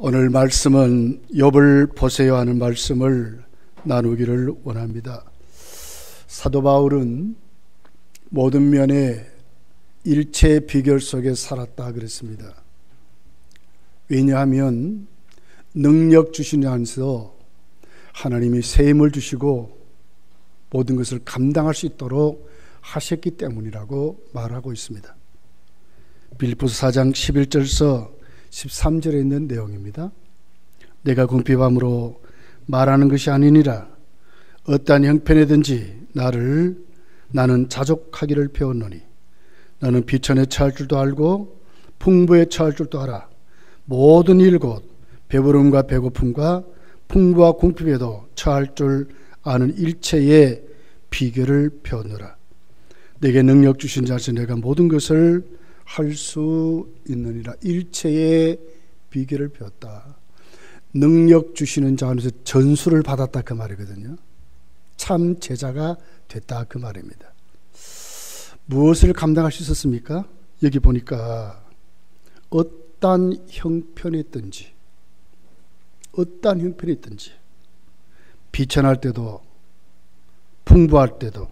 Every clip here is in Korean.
오늘 말씀은 욥을 보세요 하는 말씀을 나누기를 원합니다. 사도 바울은 모든 면에 일체의 비결 속에 살았다 그랬습니다. 왜냐하면 능력 주시는 안에서 하나님이 새 힘을 주시고 모든 것을 감당할 수 있도록 하셨기 때문이라고 말하고 있습니다. 빌립보서 4장 11절에서 13절에 있는 내용입니다. 내가 궁핍함으로 말하는 것이 아니니라. 어떠한 형편이든지 나는 자족하기를 배웠노니 나는 비천에 처할 줄도 알고 풍부에 처할 줄도 알아. 모든 일 곧 배부름과 배고픔과 풍부와 궁핍에도 처할 줄 아는 일체의 비결을 배웠노라. 내게 능력 주신 자에서 내가 모든 것을 할 수 있느니라. 일체의 비결을 배웠다. 능력 주시는 자 안에서 전수를 받았다 그 말이거든요. 참 제자가 됐다 그 말입니다. 무엇을 감당할 수 있었습니까? 여기 보니까 어떠한 형편이 있든지 비천할 때도 풍부할 때도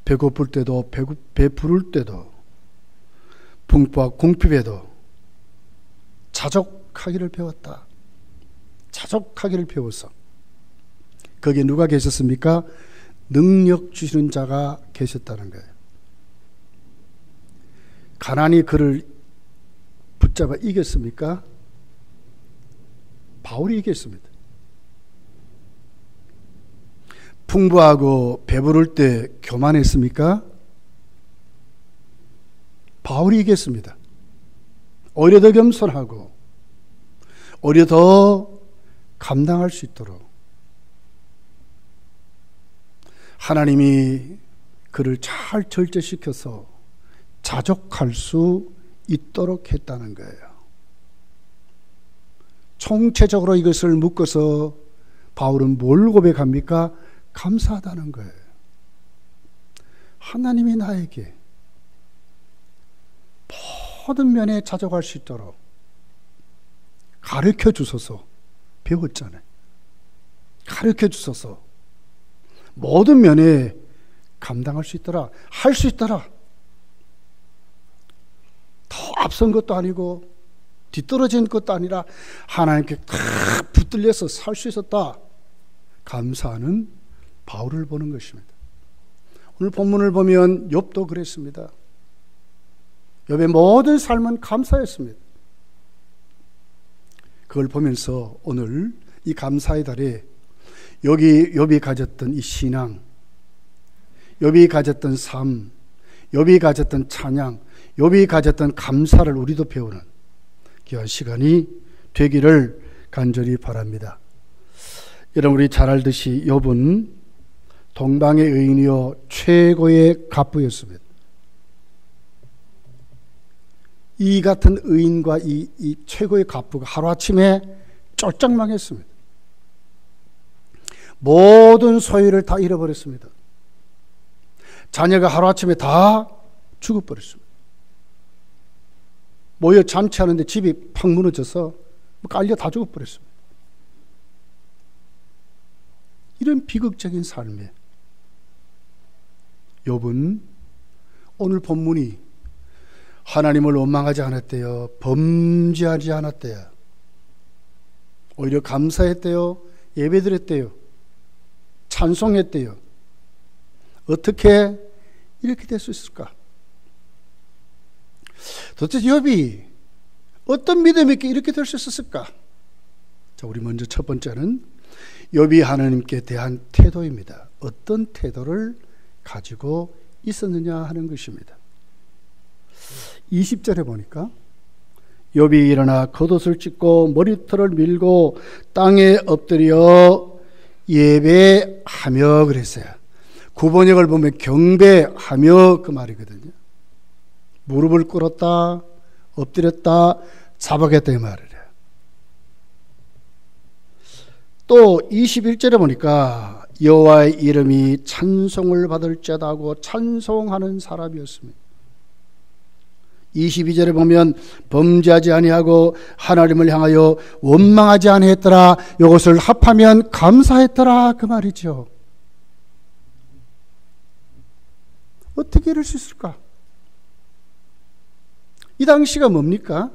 배고플 때도 배부를 때도 풍부와 궁핍에도 자족하기를 배웠다. 자족하기를 배워서 거기에 누가 계셨습니까? 능력 주시는 자가 계셨다는 거예요. 가난이 그를 붙잡아 이겼습니까? 바울이 이겼습니다. 풍부하고 배부를 때 교만했습니까? 바울이 이겼습니다. 오히려 더 겸손하고 오히려 더 감당할 수 있도록 하나님이 그를 잘 절제시켜서 자족할 수 있도록 했다는 거예요. 총체적으로 이것을 묶어서 바울은 뭘 고백합니까? 감사하다는 거예요. 하나님이 나에게 모든 면에 자족할 수 있도록 가르쳐 주소서. 배웠잖아요. 가르쳐 주소서. 모든 면에 감당할 수 있더라. 할 수 있더라. 더 앞선 것도 아니고 뒤떨어진 것도 아니라 하나님께 다 붙들려서 살 수 있었다. 감사하는 바울을 보는 것입니다. 오늘 본문을 보면 욥도 그랬습니다. 욥의 모든 삶은 감사였습니다. 그걸 보면서 오늘 이 감사의 달에 욥이 가졌던 이 신앙, 욥이 가졌던 삶, 욥이 가졌던 찬양, 욥이 가졌던 감사를 우리도 배우는 귀한 시간이 되기를 간절히 바랍니다. 여러분, 우리 잘 알듯이 욥은 동방의 의인이요 최고의 갑부였습니다. 이 같은 의인과 이 최고의 갑부가 하루아침에 쫄짝 망했습니다. 모든 소유를 다 잃어버렸습니다. 자녀가 하루아침에 다 죽어버렸습니다. 모여 잔치하는데 집이 팍 무너져서 깔려 다 죽어버렸습니다. 이런 비극적인 삶에 욥은 오늘 본문이 하나님을 원망하지 않았대요. 범죄하지 않았대요. 오히려 감사했대요. 예배드렸대요. 찬송했대요. 어떻게 이렇게 될 수 있을까? 도대체 욥이 어떤 믿음이 있게 이렇게 될 수 있었을까? 자, 우리 먼저 첫 번째는 욥이 하나님께 대한 태도입니다. 어떤 태도를 가지고 있었느냐 하는 것입니다. 20절에 보니까 욥이 일어나 겉옷을 찢고 머리털을 밀고 땅에 엎드려 예배하며 그랬어요. 구번역을 보면 경배하며 그 말이거든요. 무릎을 꿇었다, 엎드렸다, 자박했다 이 말이래요. 또 21절에 보니까 여호와의 이름이 찬송을 받을지어다 하고 찬송하는 사람이었습니다. 22절에 보면 범죄하지 아니하고 하나님을 향하여 원망하지 아니했더라. 이것을 합하면 감사했더라 그 말이죠. 어떻게 이럴 수 있을까? 이 당시가 뭡니까?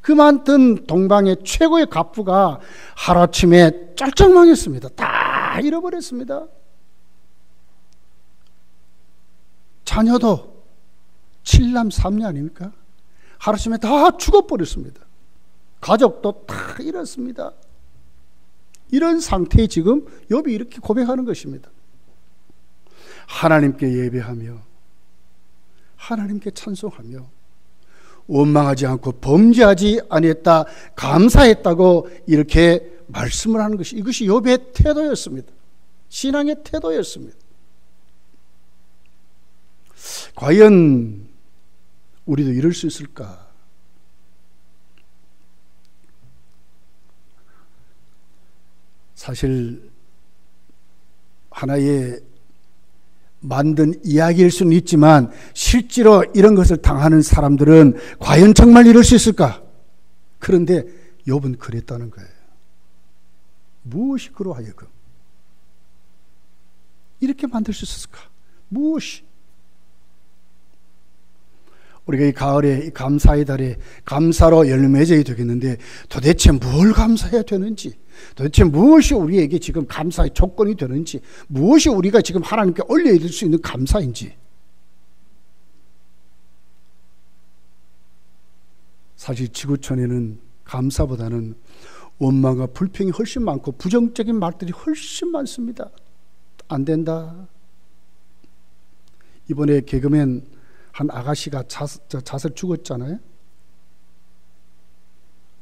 그 많던 동방의 최고의 갑부가 하루아침에 쩔쩔 망했습니다. 다 잃어버렸습니다. 자녀도 7남 3녀 아닙니까? 하루아침에 다 죽어버렸습니다. 가족도 다 잃었습니다. 이런 상태에 지금 욥이 이렇게 고백하는 것입니다. 하나님께 예배하며 하나님께 찬송하며 원망하지 않고 범죄하지 아니했다 감사했다고 이렇게 말씀을 하는 것이, 이것이 욥의 태도였습니다. 신앙의 태도였습니다. 과연 우리도 이럴 수 있을까? 사실 하나의 만든 이야기일 수는 있지만 실제로 이런 것을 당하는 사람들은 과연 정말 이럴 수 있을까? 그런데 욥은 그랬다는 거예요. 무엇이 그로 하여금 이렇게 만들 수 있었을까? 무엇이? 우리가 이 가을에 이 감사의 달에 감사로 열매져야 되겠는데 도대체 뭘 감사해야 되는지, 도대체 무엇이 우리에게 지금 감사의 조건이 되는지, 무엇이 우리가 지금 하나님께 올려야 될 수 있는 감사인지. 사실 지구촌에는 감사보다는 원망과 불평이 훨씬 많고 부정적인 말들이 훨씬 많습니다. 안 된다. 이번에 개그맨 한 아가씨가 자살 죽었잖아요.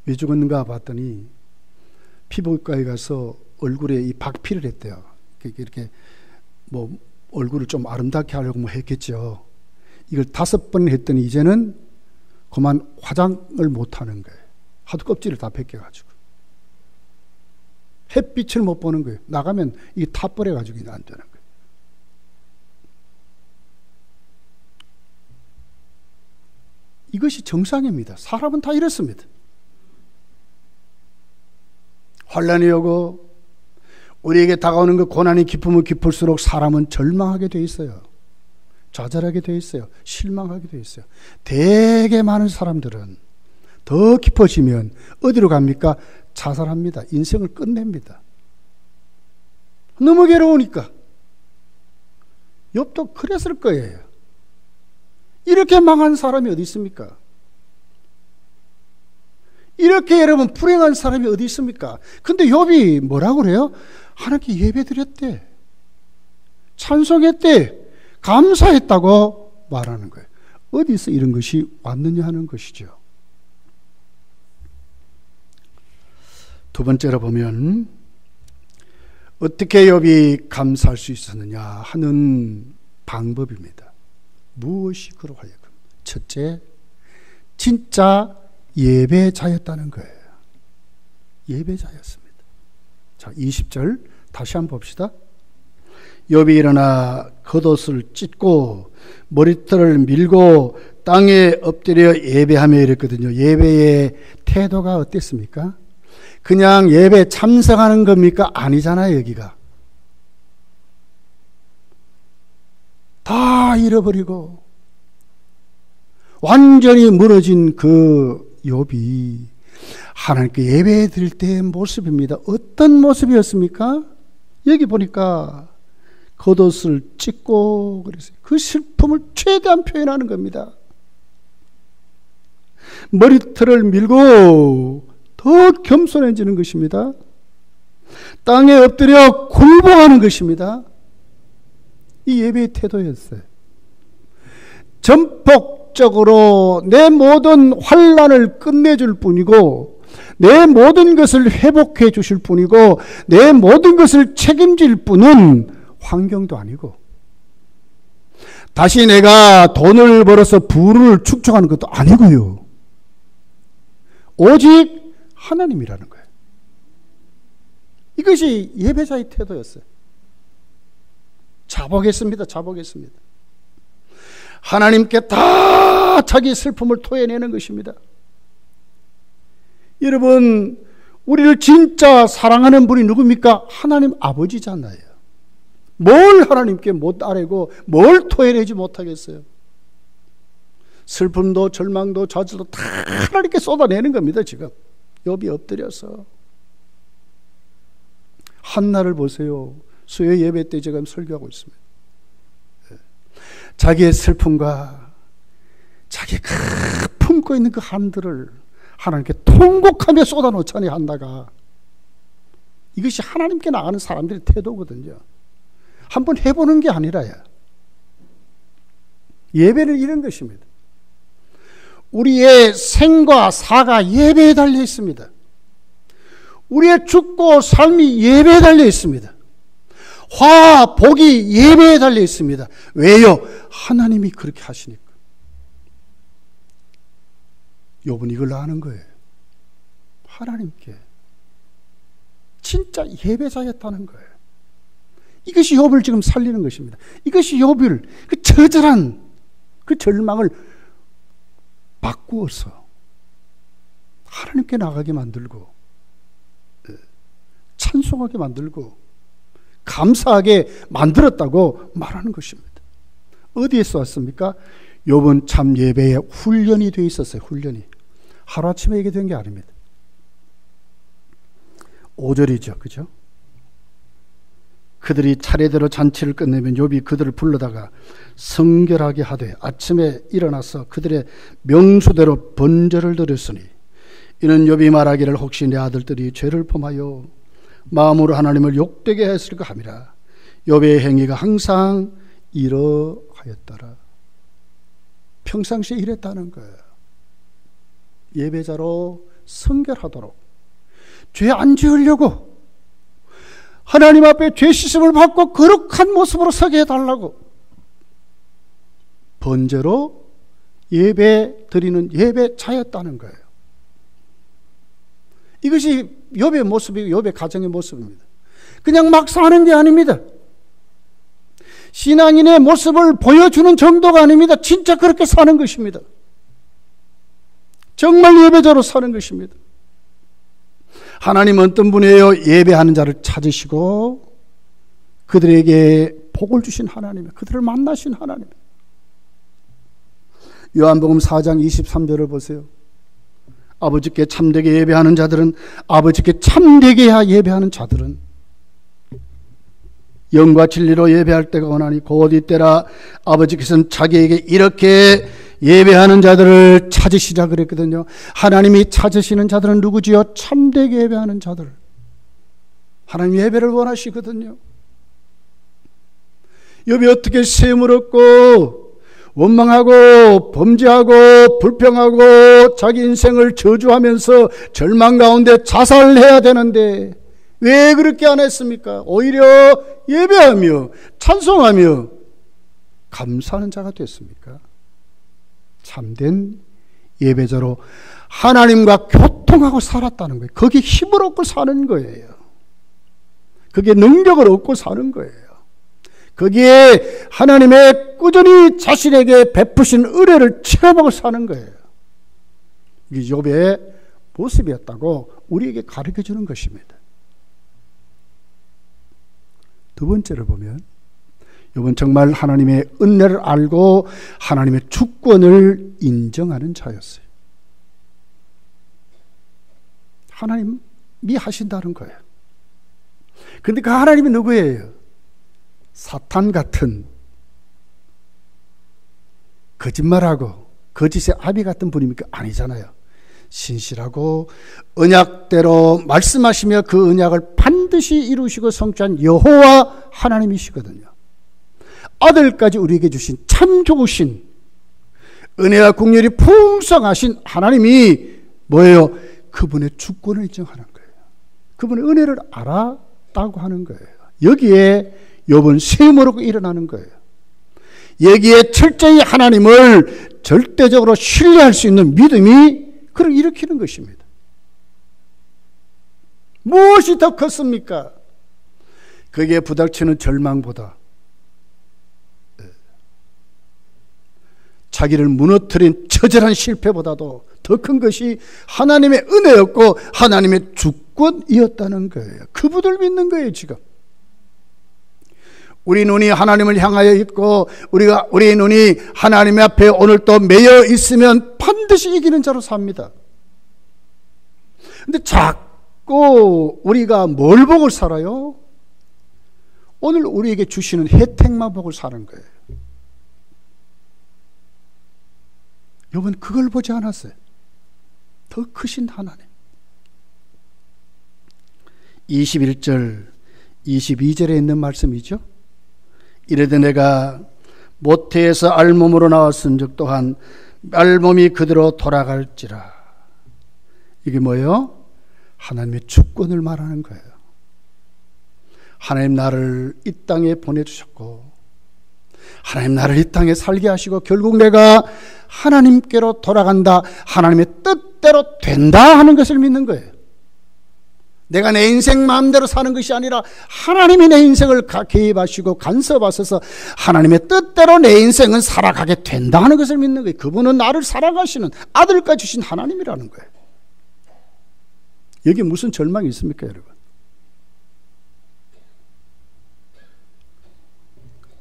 왜 죽었는가 봤더니 피부과에 가서 얼굴에 이 박피를 했대요. 이렇게 뭐 얼굴을 좀 아름답게 하려고 뭐 했겠죠. 이걸 5번 했더니 이제는 그만 화장을 못 하는 거예요. 하도 껍질을 다 벗겨가지고 햇빛을 못 보는 거예요. 나가면 이게 탑벌해가지고 안 되는 거예요. 이것이 정상입니다. 사람은 다 이렇습니다. 환난이 오고 우리에게 다가오는 그 고난이 깊으면 깊을수록 사람은 절망하게 돼 있어요. 좌절하게 돼 있어요. 실망하게 돼 있어요. 되게 많은 사람들은 더 깊어지면 어디로 갑니까? 자살합니다. 인생을 끝냅니다. 너무 괴로우니까. 욥도 그랬을 거예요. 이렇게 망한 사람이 어디 있습니까? 이렇게 여러분 불행한 사람이 어디 있습니까? 근데 욥이 뭐라고 그래요? 하나님께 예배드렸대, 찬송했대, 감사했다고 말하는 거예요. 어디서 이런 것이 왔느냐 하는 것이죠. 두 번째로 보면 어떻게 욥이 감사할 수 있었느냐 하는 방법입니다. 무엇이 그로 하여금? 첫째, 진짜 예배자였다는 거예요. 예배자였습니다. 자, 20절 다시 한번 봅시다. 욥이 일어나 겉옷을 찢고 머리털을 밀고 땅에 엎드려 예배하며 이랬거든요. 예배의 태도가 어땠습니까? 그냥 예배 참석하는 겁니까? 아니잖아요. 여기가 다 잃어버리고 완전히 무너진 그 욥이 하나님께 예배 드릴 때의 모습입니다. 어떤 모습이었습니까? 여기 보니까 겉옷을 찢고 그랬어요. 그 슬픔을 최대한 표현하는 겁니다. 머리털을 밀고 더 겸손해지는 것입니다. 땅에 엎드려 굴복하는 것입니다. 이 예배의 태도였어요. 전폭적으로 내 모든 환난을 끝내줄 뿐이고 내 모든 것을 회복해 주실 뿐이고 내 모든 것을 책임질 분은 환경도 아니고 다시 내가 돈을 벌어서 부를 축적하는 것도 아니고요. 오직 하나님이라는 거예요. 이것이 예배자의 태도였어요. 자복했습니다. 자복했습니다. 하나님께 다 자기 슬픔을 토해내는 것입니다. 여러분, 우리를 진짜 사랑하는 분이 누굽니까? 하나님 아버지잖아요. 뭘 하나님께 못 아뢰고 뭘 토해내지 못하겠어요? 슬픔도 절망도 좌절도 다 하나님께 쏟아내는 겁니다. 지금 욥이 엎드려서. 한나를 보세요. 수요 예배 때 제가 설교하고 있습니다. 자기의 슬픔과 자기가 품고 있는 그 한들을 하나님께 통곡하며 쏟아놓자니 한나가. 이것이 하나님께 나가는 사람들의 태도거든요. 한번 해보는 게 아니라요. 예배는 이런 것입니다. 우리의 생과 사가 예배에 달려 있습니다. 우리의 죽고 삶이 예배에 달려 있습니다. 화, 복이 예배에 달려 있습니다. 왜요? 하나님이 그렇게 하시니까. 욥은 이걸 아는 거예요. 하나님께 진짜 예배자였다는 거예요. 이것이 욥을 지금 살리는 것입니다. 이것이 욥을 그 처절한 그 절망을 바꾸어서 하나님께 나가게 만들고 찬송하게 만들고 감사하게 만들었다고 말하는 것입니다. 어디에서 왔습니까? 욥은 참 예배에 훈련이 되어 있었어요. 훈련이. 하루아침에 이게 된 게 아닙니다. 5절이죠. 그죠? 그들이 차례대로 잔치를 끝내면 욥이 그들을 불러다가 성결하게 하되 아침에 일어나서 그들의 명수대로 번제를 드렸으니 이는 욥이 말하기를 혹시 내 아들들이 죄를 범하여 마음으로 하나님을 욕되게 했을까 함이라. 욥의 행위가 항상 이러하였더라. 평상시에 이랬다는 거예요. 예배자로 성결하도록 죄 안 지으려고 하나님 앞에 죄 씻음을 받고 거룩한 모습으로 서게 해달라고 번제로 예배 드리는 예배자였다는 거예요. 이것이 욥의 모습이고 욥의 가정의 모습입니다. 그냥 막 사는 게 아닙니다. 신앙인의 모습을 보여주는 정도가 아닙니다. 진짜 그렇게 사는 것입니다. 정말 예배자로 사는 것입니다. 하나님은 어떤 분이에요? 예배하는 자를 찾으시고 그들에게 복을 주신 하나님, 그들을 만나신 하나님. 요한복음 4장 23절을 보세요. 아버지께 참되게 예배하는 자들은, 아버지께 참되게 예배하는 자들은 영과 진리로 예배할 때가 오나니 곧 이때라 아버지께서는 자기에게 이렇게 예배하는 자들을 찾으시라 그랬거든요. 하나님이 찾으시는 자들은 누구지요? 참되게 예배하는 자들. 하나님 예배를 원하시거든요. 욥이 어떻게 셈을 얻고 원망하고 범죄하고 불평하고 자기 인생을 저주하면서 절망 가운데 자살해야 되는데 왜 그렇게 안 했습니까? 오히려 예배하며 찬송하며 감사하는 자가 됐습니까? 참된 예배자로 하나님과 교통하고 살았다는 거예요. 거기에 힘을 얻고 사는 거예요. 거기에 능력을 얻고 사는 거예요. 거기에 하나님의 꾸준히 자신에게 베푸신 은혜를 체험하고 사는 거예요. 이게 욥의 모습이었다고 우리에게 가르쳐주는 것입니다. 두 번째를 보면 욥은 정말 하나님의 은혜를 알고 하나님의 주권을 인정하는 자였어요. 하나님이 하신다는 거예요. 그런데 그 하나님이 누구예요? 사탄 같은 거짓말하고 거짓의 아비 같은 분입니까? 아니잖아요. 신실하고 언약대로 말씀하시며 그 언약을 반드시 이루시고 성취한 여호와 하나님이시거든요. 아들까지 우리에게 주신 참 좋으신 은혜와 긍휼이 풍성하신 하나님이 뭐예요? 그분의 주권을 인정하는 거예요. 그분의 은혜를 알았다고 하는 거예요. 여기에 욥은 셈으로 일어나는 거예요. 여기에 철저히 하나님을 절대적으로 신뢰할 수 있는 믿음이 그를 일으키는 것입니다. 무엇이 더 컸습니까? 거기에 부닥치는 절망보다 자기를 무너뜨린 처절한 실패보다도 더 큰 것이 하나님의 은혜였고 하나님의 주권이었다는 거예요. 그분을 믿는 거예요. 지금 우리 눈이 하나님을 향하여 있고 우리의 눈이 하나님 앞에 오늘 또 매여 있으면 반드시 이기는 자로 삽니다. 근데 자꾸 우리가 뭘 보고 살아요? 오늘 우리에게 주시는 혜택만 보고 사는 거예요. 여러분 그걸 보지 않았어요? 더 크신 하나님. 21절 22절에 있는 말씀이죠. 이르되 내가 모태에서 알몸으로 나왔은 즉 또한 알몸이 그대로 돌아갈지라. 이게 뭐예요? 하나님의 주권을 말하는 거예요. 하나님 나를 이 땅에 보내주셨고 하나님 나를 이 땅에 살게 하시고 결국 내가 하나님께로 돌아간다, 하나님의 뜻대로 된다 하는 것을 믿는 거예요. 내가 내 인생 마음대로 사는 것이 아니라 하나님이 내 인생을 개입하시고 간섭하셔서 하나님의 뜻대로 내 인생은 살아가게 된다 하는 것을 믿는 거예요. 그분은 나를 살아가시는 아들까지 주신 하나님이라는 거예요. 여기 무슨 절망이 있습니까, 여러분?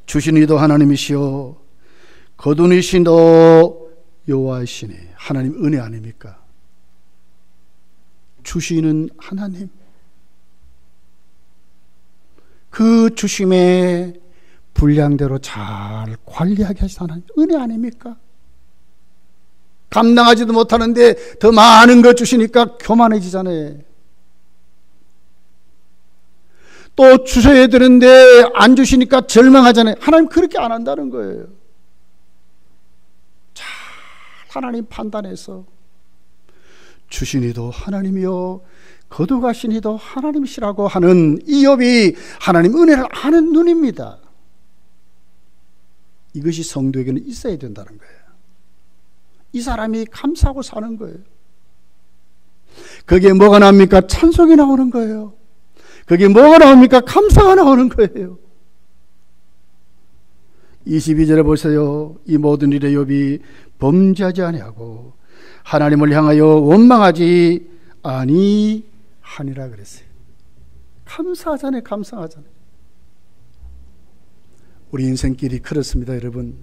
주신 이도 하나님이시오 거둔 이시도 여호와이시니. 하나님 은혜 아닙니까? 주시는 하나님, 그 주심의 분량대로 잘 관리하게 하신 하나님 은혜 아닙니까? 감당하지도 못하는데 더 많은 것 주시니까 교만해지잖아요. 또 주셔야 되는데 안 주시니까 절망하잖아요. 하나님 그렇게 안 한다는 거예요. 잘 하나님 판단해서 주신 이도 하나님이요 거두가신 이도 하나님이시라고 하는 이욥이 하나님 은혜를 아는 눈입니다. 이것이 성도에게는 있어야 된다는 거예요. 이 사람이 감사하고 사는 거예요. 거기에 뭐가 나옵니까? 찬송이 나오는 거예요. 거기에 뭐가 나옵니까? 감사가 나오는 거예요. 22절에 보세요. 이 모든 일에 욥이 범죄하지 아니하고 하나님을 향하여 원망하지 아니하니라 그랬어요. 감사하잖아요. 감사하잖아요. 우리 인생길이 그렇습니다, 여러분.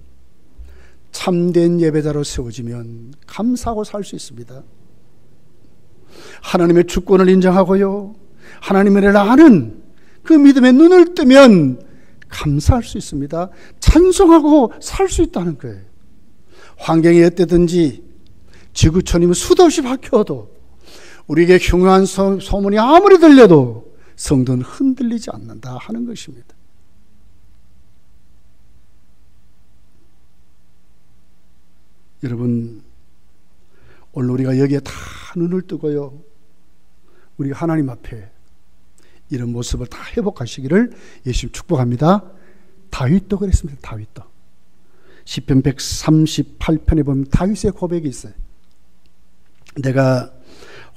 참된 예배자로 세워지면 감사하고 살 수 있습니다. 하나님의 주권을 인정하고요, 하나님을 아는 그 믿음의 눈을 뜨면 감사할 수 있습니다. 찬송하고 살 수 있다는 거예요. 환경이 어때든지 지구촌이면 수도 없이 바뀌어도 우리에게 흉흉한 소문이 아무리 들려도 성도는 흔들리지 않는다 하는 것입니다. 여러분 오늘 우리가 여기에 다 눈을 뜨고요, 우리 하나님 앞에 이런 모습을 다 회복하시기를 예수님 축복합니다. 다윗도 그랬습니다. 다윗도 시편 138편에 보면 다윗의 고백이 있어요. 내가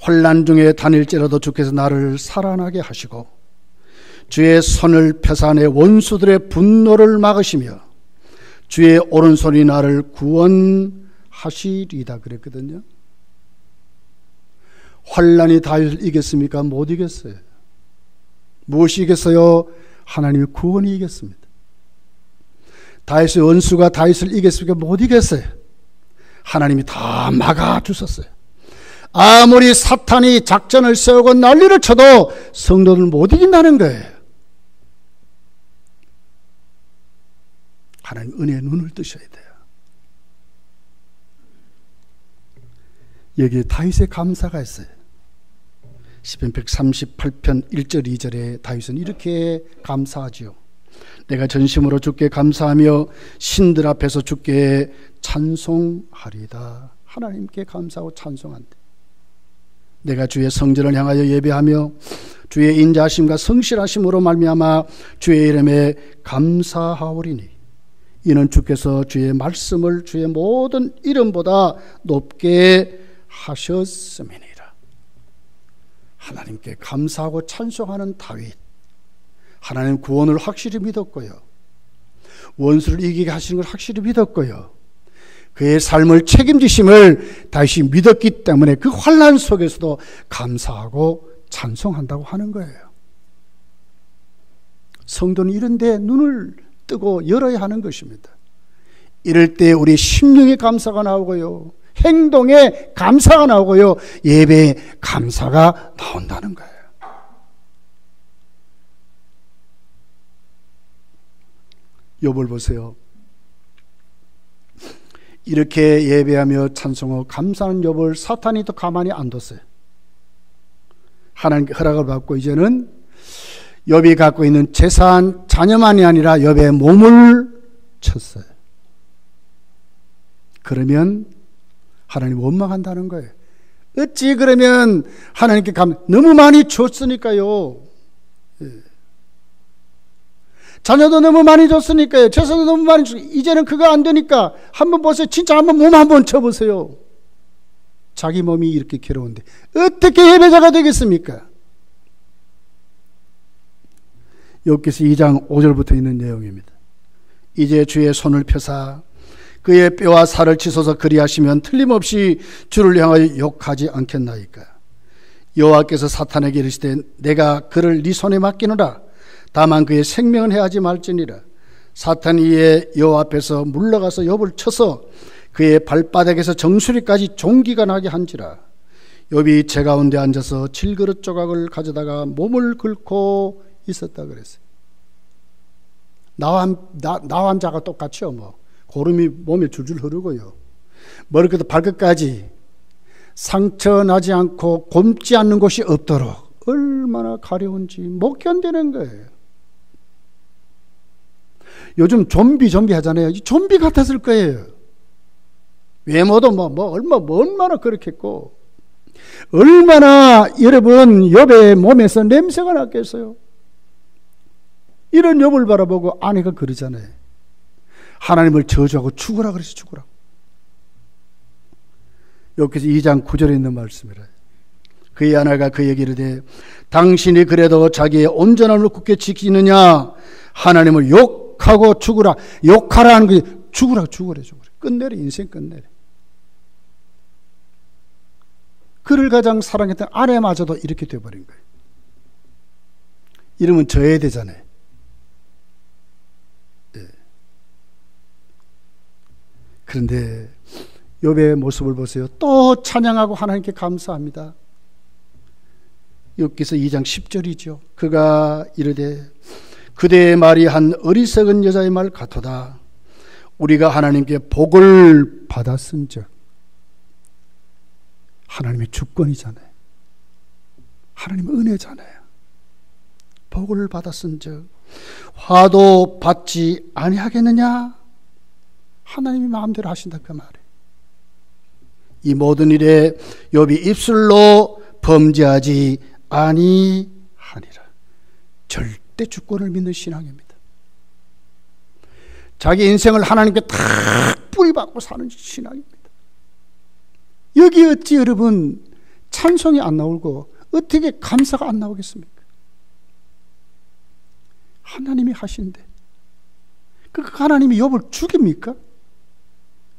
환난 중에 다닐지라도 주께서 나를 살아나게 하시고 주의 손을 펴사 내 원수들의 분노를 막으시며 주의 오른손이 나를 구원하시리다 그랬거든요. 환난이 다윗을 이겼습니까? 못 이겼어요. 무엇이 이겼어요? 하나님의 구원이 이겼습니다. 다윗의 원수가 다윗을 이겼습니까? 못 이겼어요. 하나님이 다 막아주셨어요. 아무리 사탄이 작전을 세우고 난리를 쳐도 성도들 못 이긴다는 거예요. 하나님 은혜의 눈을 뜨셔야 돼요. 여기에 다윗의 감사가 있어요. 시편 138편 1절 2절에 다윗은 이렇게 감사하지요. 내가 전심으로 주께 감사하며 신들 앞에서 주께 찬송하리다. 하나님께 감사하고 찬송한다. 내가 주의 성전을 향하여 예배하며 주의 인자하심과 성실하심으로 말미암아 주의 이름에 감사하오리니 이는 주께서 주의 말씀을 주의 모든 이름보다 높게 하셨음이니라. 하나님께 감사하고 찬송하는 다윗, 하나님 구원을 확실히 믿었고요, 원수를 이기게 하시는 걸 확실히 믿었고요, 그의 삶을 책임지심을 다시 믿었기 때문에 그 환난 속에서도 감사하고 찬송한다고 하는 거예요. 성도는 이런 데 눈을 뜨고 열어야 하는 것입니다. 이럴 때 우리 심령의 감사가 나오고요, 행동에 감사가 나오고요, 예배에 감사가 나온다는 거예요. 욥을 보세요. 이렇게 예배하며 찬송하고 감사하는 욥을 사탄이 또 가만히 안 뒀어요. 하나님께 허락을 받고 이제는 욥이 갖고 있는 재산, 자녀만이 아니라 욥의 몸을 쳤어요. 그러면 하나님 원망한다는 거예요. 어찌 그러면 하나님께 너무 많이 줬으니까요. 자녀도 너무 많이 줬으니까요. 재산도 너무 많이 줬으니까 이제는 그거 안 되니까 한번 보세요. 진짜 한번 몸 한번 쳐보세요. 자기 몸이 이렇게 괴로운데 어떻게 예배자가 되겠습니까? 욥기서 2장 5절부터 있는 내용입니다. 이제 주의 손을 펴사 그의 뼈와 살을 치소서, 그리하시면 틀림없이 주를 향하여 욕하지 않겠나이까. 여호와께서 사탄에게 이르시되 내가 그를 네 손에 맡기노라. 다만 그의 생명은 해하지 말지니라. 사탄이 이에 여호와 앞에서 물러가서 욥을 쳐서 그의 발바닥에서 정수리까지 종기가 나게 한지라. 욥이 제 가운데 앉아서 질그릇 조각을 가져다가 몸을 긁고 있었다 그랬어요. 나와 자가 똑같죠. 뭐 고름이 몸에 줄줄 흐르고요, 머리부터 발끝까지 상처 나지 않고 곪지 않는 곳이 없도록 얼마나 가려운지 못 견디는 거예요. 요즘 좀비 하잖아요. 좀비 같았을 거예요. 외모도 얼마나 그렇겠고, 얼마나 여러분 욥의 몸에서 냄새가 났겠어요. 이런 욥을 바라보고 아내가 그러잖아요. 하나님을 저주하고 죽으라 그랬어. 죽으라. 욥기서 2장 9절에 있는 말씀이라. 그의 아내가 그에게 이르되 당신이 그래도 자기의 온전함을 굳게 지키느냐. 하나님을 욕하고 죽으라. 욕하라는 게 죽으라. 끝내래. 인생 끝내래. 그를 가장 사랑했던 아내마저도 이렇게 돼버린 거예요. 이러면 져야 되잖아요. 그런데 욥의 모습을 보세요. 또 찬양하고 하나님께 감사합니다. 욥기서 2장 10절이죠. 그가 이르되 그대의 말이 한 어리석은 여자의 말 같도다. 우리가 하나님께 복을 받았은즉. 하나님의 주권이잖아요. 하나님의 은혜잖아요. 복을 받았은즉 화도 받지 아니하겠느냐. 하나님이 마음대로 하신다 그 말이에요. 이 모든 일에 욥이 입술로 범죄하지 아니하니라. 절대 주권을 믿는 신앙입니다. 자기 인생을 하나님께 다 뿌리박고 사는 신앙입니다. 여기 어찌 여러분 찬송이 안 나오고 어떻게 감사가 안 나오겠습니까? 하나님이 하신데 그 하나님이 욥을 죽입니까?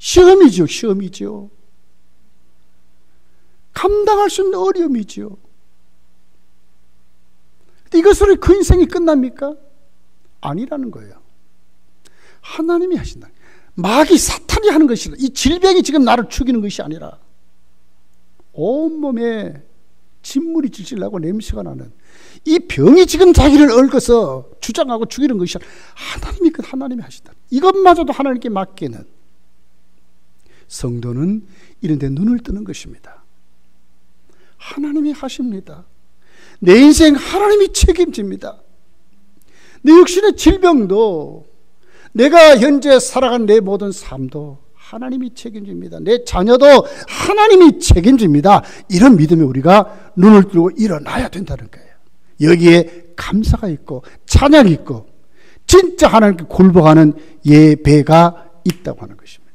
시험이죠. 감당할 수 있는 어려움이죠. 이것으로 그 인생이 끝납니까? 아니라는 거예요. 하나님이 하신다. 마귀 사탄이 하는 것이라. 이 질병이 지금 나를 죽이는 것이 아니라 온몸에 진물이 질질 나고 냄새가 나는 이 병이 지금 자기를 얽어서 주장하고 죽이는 것이 아니라 하나님이 하신다. 이것마저도 하나님께 맡기는 성도는 이런 데 눈을 뜨는 것입니다. 하나님이 하십니다. 내 인생 하나님이 책임집니다. 내 육신의 질병도, 내가 현재 살아간 내 모든 삶도 하나님이 책임집니다. 내 자녀도 하나님이 책임집니다. 이런 믿음에 우리가 눈을 뜨고 일어나야 된다는 거예요. 여기에 감사가 있고 찬양이 있고 진짜 하나님께 굴복하는 예배가 있다고 하는 것입니다.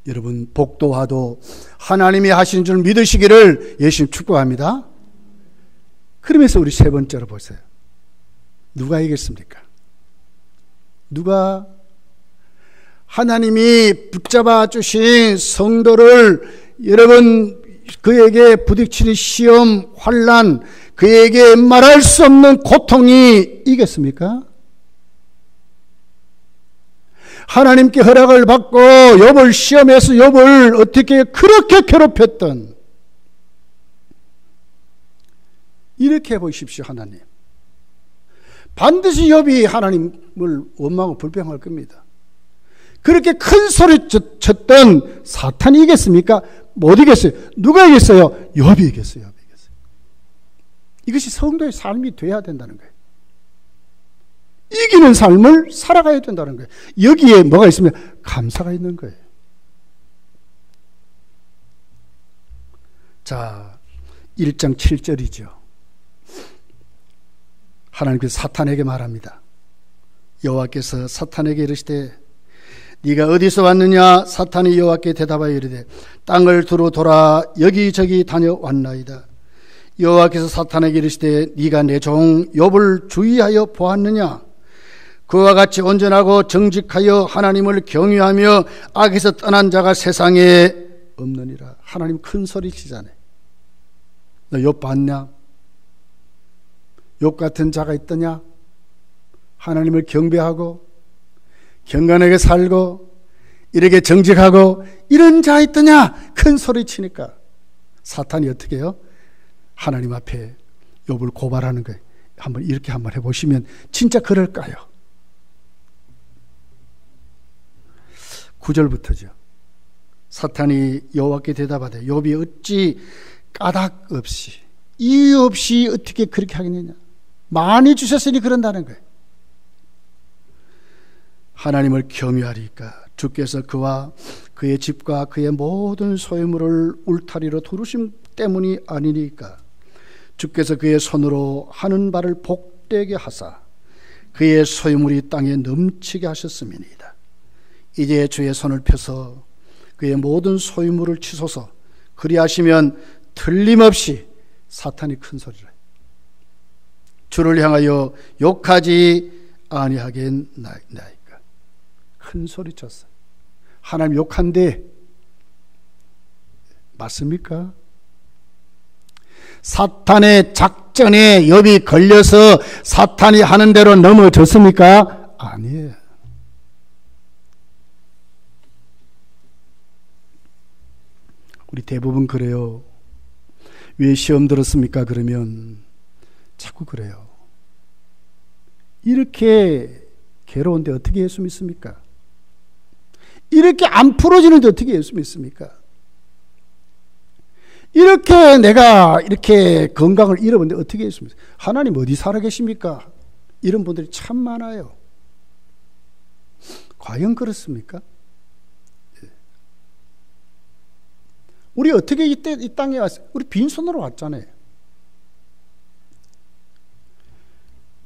여러분 복도 화도 하나님이 하시는 줄 믿으시기를 예수님 축복합니다. 그러면서 우리 세 번째로 보세요. 누가 이겼습니까? 누가? 하나님이 붙잡아 주신 성도를 여러분 그에게 부딪히는 시험, 환난, 그에게 말할 수 없는 고통이 이겠습니까? 하나님께 허락을 받고 욥을 시험해서 욥을 어떻게 그렇게 괴롭혔던, 이렇게 보십시오. 하나님 반드시 욥이 하나님을 원망하고 불평할 겁니다. 그렇게 큰 소리 쳤던 사탄이 이겼습니까? 못 이겼어요. 누가 이겼어요? 욥이 이겼어요. 욥이 이겼어요. 이것이 성도의 삶이 돼야 된다는 거예요. 이기는 삶을 살아가야 된다는 거예요. 여기에 뭐가 있으면 감사가 있는 거예요. 자, 1장 7절이죠. 하나님께서 사탄에게 말합니다. 여호와께서 사탄에게 이르시되 네가 어디서 왔느냐? 사탄이 여호와께 대답하여 이르되 땅을 두루 돌아 여기저기 다녀왔나이다. 여호와께서 사탄에게 이르시되 네가 내 종 욥을 주의하여 보았느냐? 그와 같이 온전하고 정직하여 하나님을 경외하며 악에서 떠난 자가 세상에 없느니라. 하나님 큰 소리 치잖아요. 너 욥 봤냐? 욥 같은 자가 있더냐? 하나님을 경배하고 경건하게 살고 이렇게 정직하고 이런 자 있더냐? 큰 소리 치니까 사탄이 어떻게 해요? 하나님 앞에 욥을 고발하는 거예요. 이렇게 한번 해보시면 진짜 그럴까요? 9절부터죠. 사탄이 여호와께 대답하되 욥이 어찌 까닭 없이 이유 없이 어떻게 그렇게 하겠느냐? 많이 주셨으니 그런다는 거예요. 하나님을 경외하리까 주께서 그와 그의 집과 그의 모든 소유물을 울타리로 두르심 때문이 아니니까 주께서 그의 손으로 하는 바를 복되게 하사 그의 소유물이 땅에 넘치게 하셨음이니이다. 이제 주의 손을 펴서 그의 모든 소유물을 치소서. 그리하시면 틀림없이 사탄이 큰 소리를 주를 향하여 욕하지 아니하겠나이까. 큰 소리 쳤어요. 하나님 욕한데 맞습니까? 사탄의 작전에 욥이 걸려서 사탄이 하는 대로 넘어졌습니까? 아니에요. 우리 대부분 그래요. 왜 시험 들었습니까? 그러면 자꾸 그래요. 이렇게 괴로운데 어떻게 예수 믿습니까? 이렇게 안 풀어지는데 어떻게 예수 믿습니까? 이렇게 내가 이렇게 건강을 잃어버렸는데 어떻게 예수 믿습니까? 하나님 어디 살아 계십니까? 이런 분들이 참 많아요. 과연 그렇습니까? 우리 어떻게 이 땅에 왔어요? 우리 빈손으로 왔잖아요.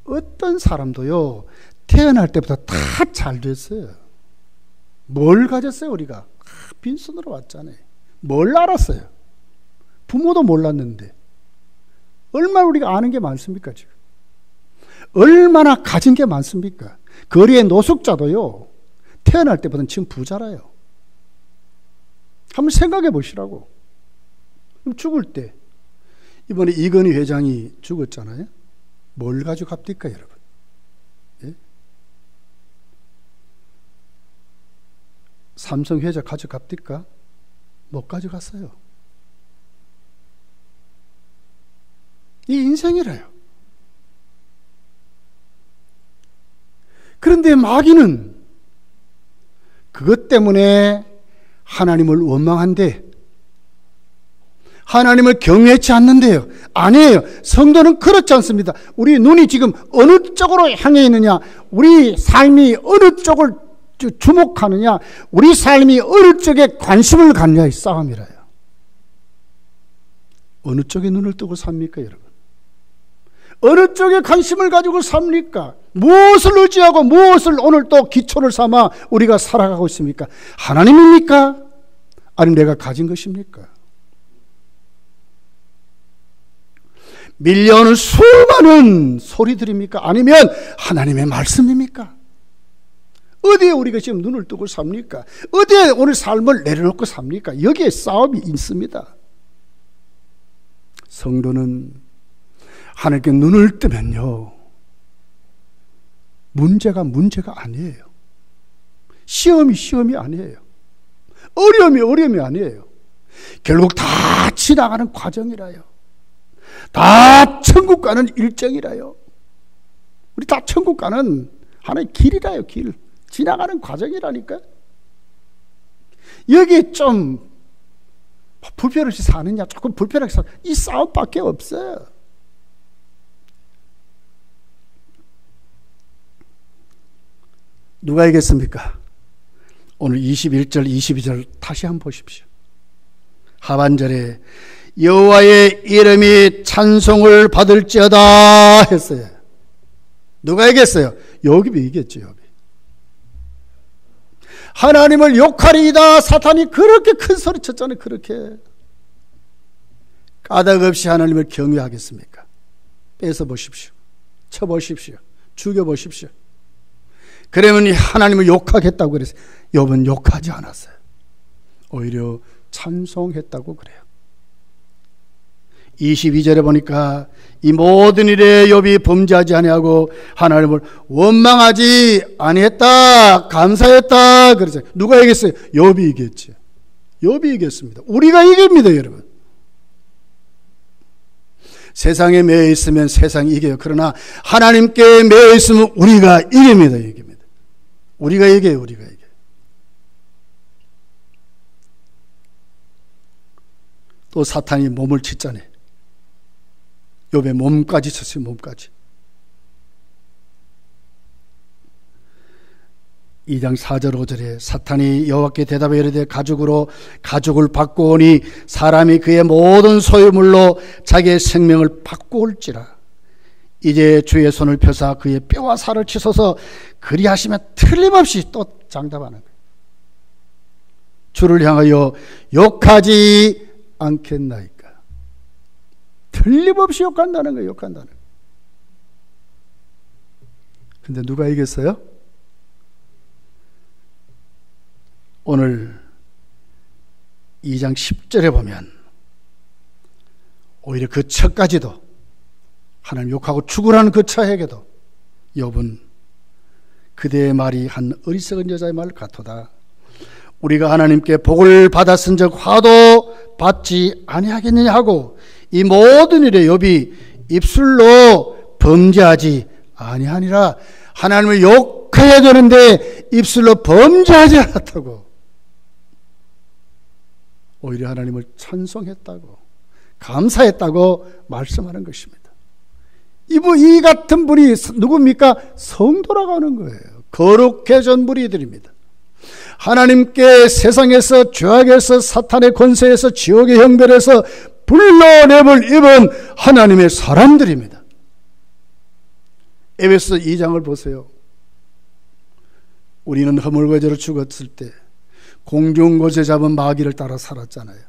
어떤 사람도요, 태어날 때부터 다 잘 됐어요. 뭘 가졌어요, 우리가? 빈손으로 왔잖아요. 뭘 알았어요? 부모도 몰랐는데. 얼마나 우리가 아는 게 많습니까, 지금? 얼마나 가진 게 많습니까? 거리의 노숙자도요, 태어날 때보다는 지금 부자라요. 한번 생각해 보시라고. 죽을 때, 이번에 이건희 회장이 죽었잖아요. 뭘 가지고 갑니까, 여러분? 예? 삼성 회장 가져갑니까? 못 가져갔어요. 이 인생이래요. 그런데 마귀는 그것 때문에 하나님을 원망한대. 하나님을 경외치 않는데요. 아니에요. 성도는 그렇지 않습니다. 우리 눈이 지금 어느 쪽으로 향해 있느냐, 우리 삶이 어느 쪽을 주목하느냐, 우리 삶이 어느 쪽에 관심을 갖느냐의 싸움이라요. 어느 쪽에 눈을 뜨고 삽니까, 여러분? 어느 쪽에 관심을 가지고 삽니까? 무엇을 의지하고 무엇을 오늘 또 기초를 삼아 우리가 살아가고 있습니까? 하나님입니까? 아니면 내가 가진 것입니까? 밀려오는 수많은 소리들입니까? 아니면 하나님의 말씀입니까? 어디에 우리가 지금 눈을 뜨고 삽니까? 어디에 오늘 삶을 내려놓고 삽니까? 여기에 싸움이 있습니다. 성도는 하나님께 눈을 뜨면요, 문제가 아니에요. 시험이 아니에요. 어려움이 아니에요. 결국 다 지나가는 과정이라요. 다 천국 가는 일정이라요. 우리 다 천국 가는 하나의 길이라요. 길. 지나가는 과정이라니까. 여기 좀 불편 없이 사느냐, 조금 불편하게 사느냐, 이 싸움밖에 없어요. 누가 이겼습니까? 오늘 21절, 22절 다시 한번 보십시오. 하반절에 여호와의 이름이 찬송을 받을지어다 했어요. 누가 이겼어요? 욥이 이겼죠. 욥이. 하나님을 욕하리이다. 사탄이 그렇게 큰 소리 쳤잖아요. 그렇게 까닭 없이 하나님을 경외하겠습니까? 뺏어 보십시오. 쳐 보십시오. 죽여 보십시오. 그러면 하나님을 욕하겠다고 그랬어요. 욥은 욕하지 않았어요. 오히려 찬송했다고 그래요. 22절에 보니까 이 모든 일에 욥이 범죄하지 아니하고 하나님을 원망하지 아니했다, 감사했다 그랬어요. 누가 이겼어요? 욥이 이겼죠. 욥이 이겼습니다. 우리가 이깁니다, 여러분. 세상에 매여 있으면 세상이 이겨요. 그러나 하나님께 매여 있으면 우리가 이깁니다. 우리가 이겨요. 또 사탄이 몸을 쳤잖아요. 욥의 몸까지 쳤어요. 몸까지. 2장 4절 5절에 사탄이 여호와께 대답하여 이르되 가죽을 받고 오니 사람이 그의 모든 소유물로 자기의 생명을 받고 올지라. 이제 주의 손을 펴사 그의 뼈와 살을 치소서. 그리하시면 틀림없이 또 장담하는 거예요. 주를 향하여 욕하지 않겠나이까. 틀림없이 욕한다는 거예요. 욕한다는 거예요. 근데 누가 이겼어요? 오늘 2장 10절에 보면 오히려 그 처까지도 하나님 욕하고 죽으라는 그 처에게도 욥은 그대의 말이 한 어리석은 여자의 말 같도다. 우리가 하나님께 복을 받았은 적 화도 받지 아니하겠느냐 하고 이 모든 일에 욥이 입술로 범죄하지 아니하니라. 하나님을 욕해야 되는데 입술로 범죄하지 않았다고. 오히려 하나님을 찬송했다고, 감사했다고 말씀하는 것입니다. 이 같은 분이 누굽니까? 성도라고 하는 거예요. 거룩해진 무리들입니다. 하나님께 세상에서 죄악에서 사탄의 권세에서 지옥의 형벌에서 불러내볼 입은 하나님의 사람들입니다. 에베소 2장을 보세요. 우리는 허물과죄로 죽었을 때 공중곳에 잡은 마귀를 따라 살았잖아요.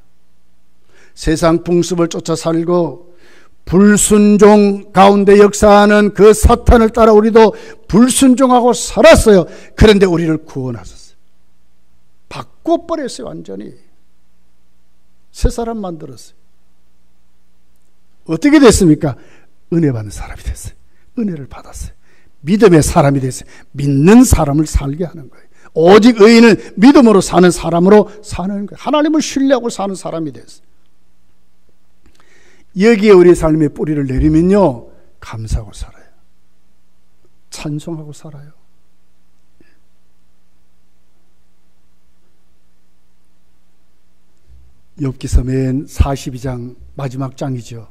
세상 풍습을 쫓아 살고 불순종 가운데 역사하는 그 사탄을 따라 우리도 불순종하고 살았어요. 그런데 우리를 구원하셨어요. 바꿔버렸어요. 완전히 새 사람 만들었어요. 어떻게 됐습니까? 은혜 받는 사람이 됐어요. 은혜를 받았어요. 믿음의 사람이 됐어요. 믿는 사람을 살게 하는 거예요. 오직 의인은 믿음으로 사는 사람으로 사는 거예요. 하나님을 신뢰하고 사는 사람이 됐어요. 여기에 우리 삶의 뿌리를 내리면요, 감사하고 살아요. 찬송하고 살아요. 욥기서 맨 42장 마지막 장이죠.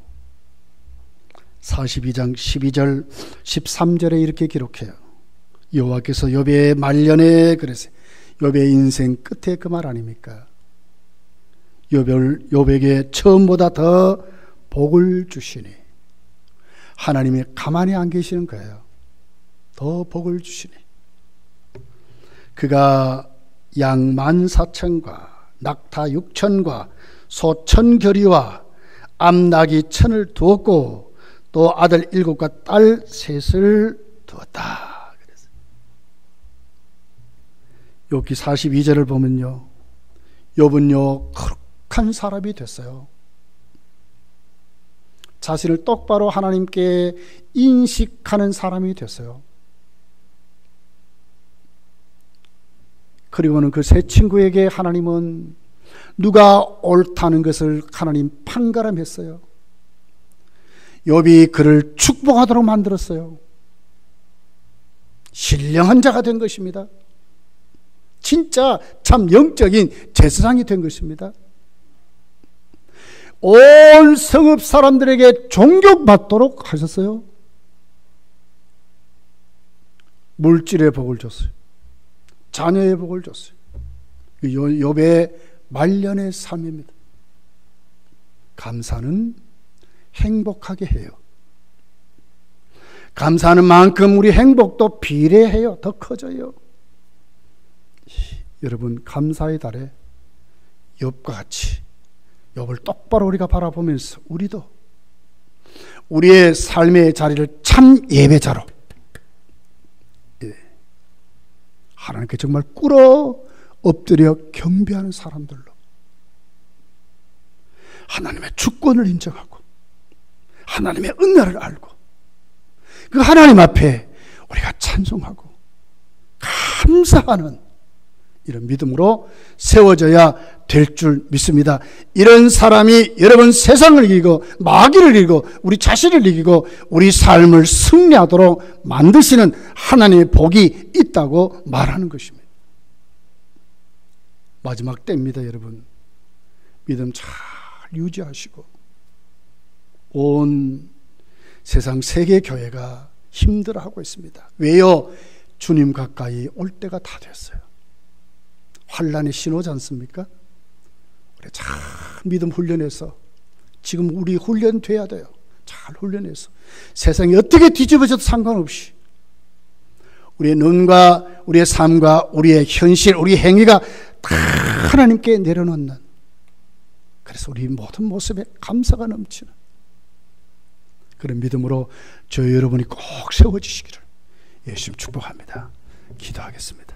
42장 12절 13절에 이렇게 기록해요. 여호와께서 욥의 말년에 그랬어요. 욥의 인생 끝에 그 말 아닙니까? 욥에게 처음보다 더 복을 주시니. 하나님이 가만히 안 계시는 거예요. 더 복을 주시니. 그가 양 14,000과 낙타 6,000과 소 1,000결이와 암나귀 1,000을 두었고 또 아들 7과 딸 3을 두었다. 그랬어요. 욥기 42절을 보면요, 욥은요 거룩한 사람이 됐어요. 자신을 똑바로 하나님께 인식하는 사람이 됐어요. 그리고는 그 세 친구에게 하나님은 누가 옳다는 것을 하나님 판가름했어요. 욥이 그를 축복하도록 만들었어요. 신령한 자가 된 것입니다. 진짜 참 영적인 제사장이 된 것입니다. 온 성읍 사람들에게 존경받도록 하셨어요. 물질의 복을 줬어요. 자녀의 복을 줬어요. 욥의 말년의 삶입니다. 감사는 행복하게 해요. 감사하는 만큼 우리 행복도 비례해요. 더 커져요. 여러분, 감사의 달에 욥과 같이 욥을 똑바로 우리가 바라보면서 우리도 우리의 삶의 자리를 참 예배자로, 하나님께 정말 꿇어 엎드려 경배하는 사람들로, 하나님의 주권을 인정하고 하나님의 은혜를 알고 그 하나님 앞에 우리가 찬송하고 감사하는 이런 믿음으로 세워져야 될 줄 믿습니다. 이런 사람이 여러분 세상을 이기고 마귀를 이기고 우리 자신을 이기고 우리 삶을 승리하도록 만드시는 하나님의 복이 있다고 말하는 것입니다. 마지막 때입니다. 여러분, 믿음 잘 유지하시고 온 세상 세계 교회가 힘들어하고 있습니다. 왜요? 주님 가까이 올 때가 다 됐어요. 환란의 신호지 않습니까? 우리 잘 믿음 훈련해서, 지금 우리 훈련돼야 돼요. 잘 훈련해서 세상이 어떻게 뒤집어져도 상관없이 우리의 눈과 우리의 삶과 우리의 현실, 우리 행위가 다 하나님께 내려놓는, 그래서 우리 모든 모습에 감사가 넘치는 그런 믿음으로 저희 여러분이 꼭 세워지시기를 예수님 축복합니다. 기도하겠습니다.